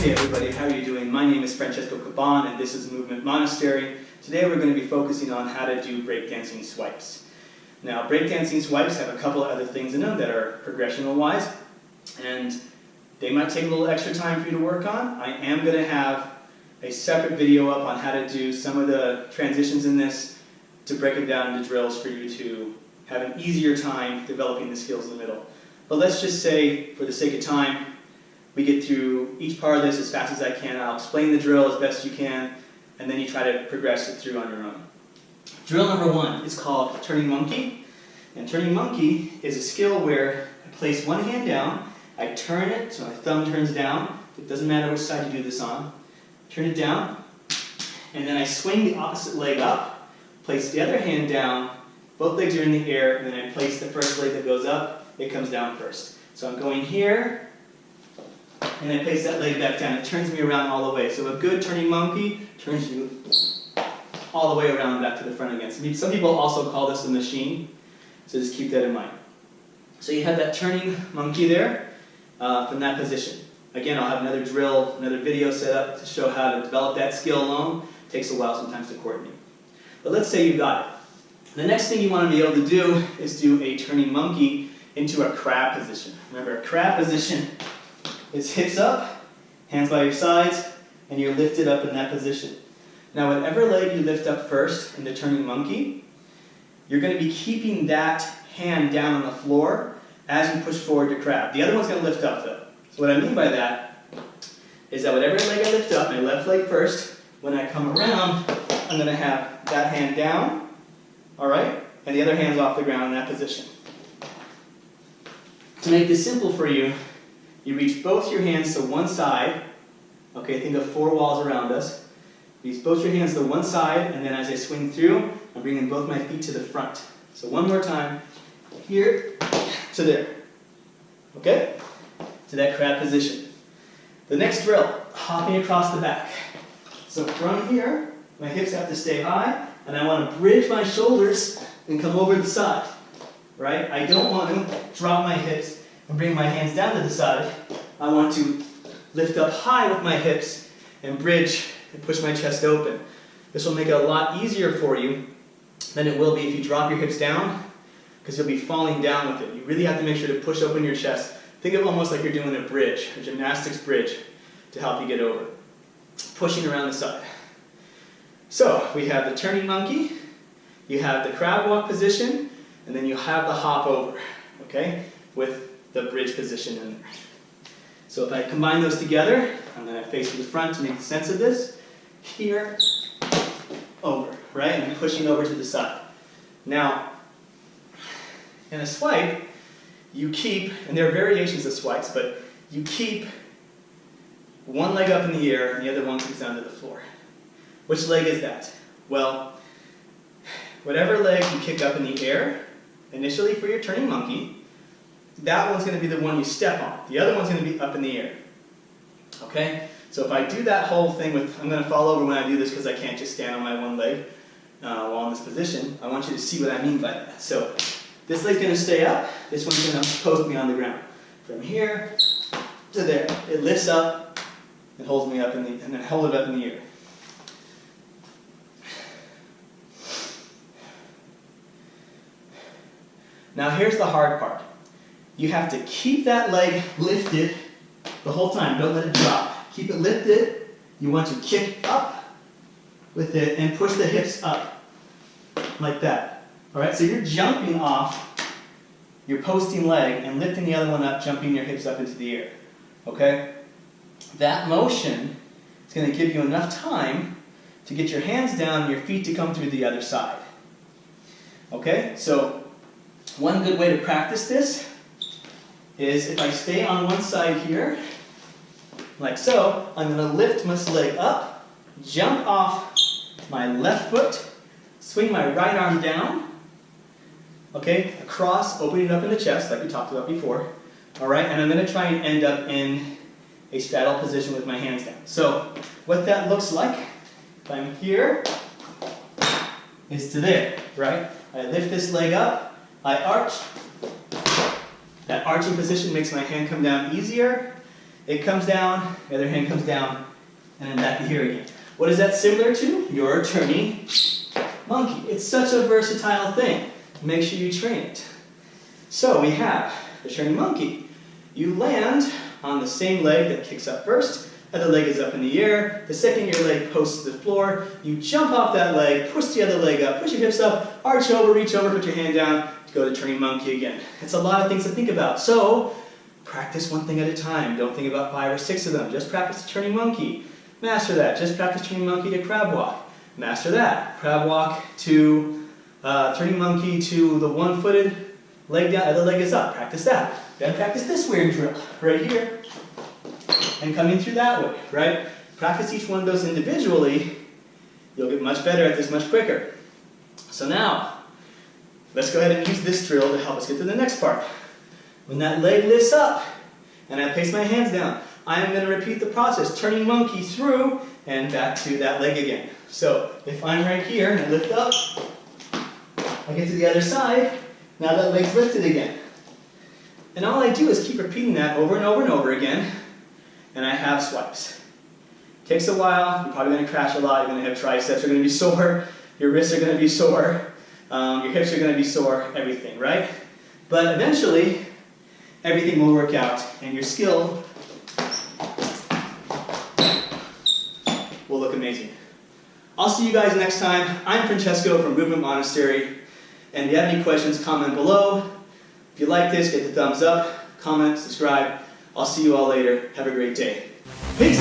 Hey everybody, how are you doing? My name is FrancescoGCaban and this is Movement Monastery. Today we're going to be focusing on how to do breakdancing swipes. Now breakdancing swipes have a couple of other things in them that are progressional wise, and they might take a little extra time for you to work on. I am going to have a separate video up on how to do some of the transitions in this to break it down into drills for you to have an easier time developing the skills in the middle. But let's just say, for the sake of time, we get through each part of this as fast as I can. I'll explain the drill as best you can, and then you try to progress it through on your own. Drill number one is called turning monkey. And turning monkey is a skill where I place one hand down, I turn it so my thumb turns down. It doesn't matter which side you do this on. Turn it down, and then I swing the opposite leg up, place the other hand down, both legs are in the air, and then I place the first leg that goes up, it comes down first. So I'm going here, and I place that leg back down. It turns me around all the way. So a good turning monkey turns you all the way around back to the front again. Some people also call this a machine, so just keep that in mind. So you have that turning monkey there from that position. Again, I'll have another drill, another video set up to show how to develop that skill alone. It takes a while sometimes to coordinate. But let's say you got it. The next thing you want to be able to do is do a turning monkey into a crab position. Remember, a crab position is hips up, hands by your sides, and you're lifted up in that position. Now, whatever leg you lift up first in the turning monkey, you're going to be keeping that hand down on the floor as you push forward to crab. The other one's going to lift up, though. So what I mean by that is that whatever leg I lift up, my left leg first, when I come around, I'm going to have that hand down, all right, and the other hand's off the ground in that position. To make this simple for you, you reach both your hands to one side. Okay, think of four walls around us. Reach both your hands to one side, and then as I swing through, I'm bringing both my feet to the front. So one more time, here to there. Okay? To that crab position. The next drill, hopping across the back. So from here, my hips have to stay high, and I want to bridge my shoulders and come over the side. Right? I don't want to drop my hips and bring my hands down to the side. I want to lift up high with my hips and bridge and push my chest open. This will make it a lot easier for you than it will be if you drop your hips down, because you'll be falling down with it. You really have to make sure to push open your chest. Think of it almost like you're doing a bridge, a gymnastics bridge, to help you get over. Pushing around the side. So we have the turning monkey, you have the crab walk position, and then you have the hop over, okay, with the bridge position in there. So if I combine those together, I'm going to face to the front to make sense of this. Here, over, right? And I'm pushing over to the side. Now, in a swipe, you keep, and there are variations of swipes, but you keep one leg up in the air and the other one comes down to the floor. Which leg is that? Well, whatever leg you kick up in the air, initially for your turning monkey, that one's going to be the one you step on. The other one's going to be up in the air. Okay? So if I do that whole thing with, I'm going to fall over when I do this because I can't just stand on my one leg while in this position. I want you to see what I mean by that. So this leg's going to stay up. This one's going to post me on the ground. From here to there. It lifts up and holds me up in the, and then hold it up in the air. Now here's the hard part. You have to keep that leg lifted the whole time. Don't let it drop. Keep it lifted. You want to kick up with it and push the hips up like that. All right, so you're jumping off your posting leg and lifting the other one up, jumping your hips up into the air. Okay? That motion is going to give you enough time to get your hands down and your feet to come through the other side. Okay? So one good way to practice this is if I stay on one side here, like so, I'm going to lift my leg up, jump off my left foot, swing my right arm down, okay, across, opening it up in the chest like we talked about before, all right, and I'm going to try and end up in a straddle position with my hands down. So what that looks like, if I'm here, is to there, right? I lift this leg up, I arch. That arching position makes my hand come down easier, It comes down, the other hand comes down, and then back to here again. What is that similar to? Your turning monkey. It's such a versatile thing. Make sure you train it. So we have the turning monkey. You land on the same leg that kicks up first. Other leg is up in the air. The second your leg posts to the floor, you jump off that leg, push the other leg up, push your hips up, arch over, reach over, put your hand down, go to turning monkey again. It's a lot of things to think about. So practice one thing at a time. Don't think about 5 or 6 of them. Just practice the turning monkey. Master that. Just practice turning monkey to crab walk. Master that. Crab walk to turning monkey to the one-footed leg down, other leg is up. Practice that. Then practice this weird drill right here. And coming through that way, right? Practice each one of those individually. You'll get much better at this much quicker. So now, let's go ahead and use this drill to help us get to the next part. When that leg lifts up, and I place my hands down, I am going to repeat the process, turning monkey through, and back to that leg again. So, if I'm right here, and I lift up, I get to the other side, now that leg's lifted again. And all I do is keep repeating that over and over and over again, and I have swipes. Takes a while, you're probably going to crash a lot, you're going to have triceps are going to be sore, your wrists are going to be sore, your hips are going to be sore, everything, right? But eventually, everything will work out, and your skill will look amazing. I'll see you guys next time. I'm Francesco from Monastery, and if you have any questions, comment below. If you like this, get the thumbs up, comment, subscribe. I'll see you all later. Have a great day. Peace!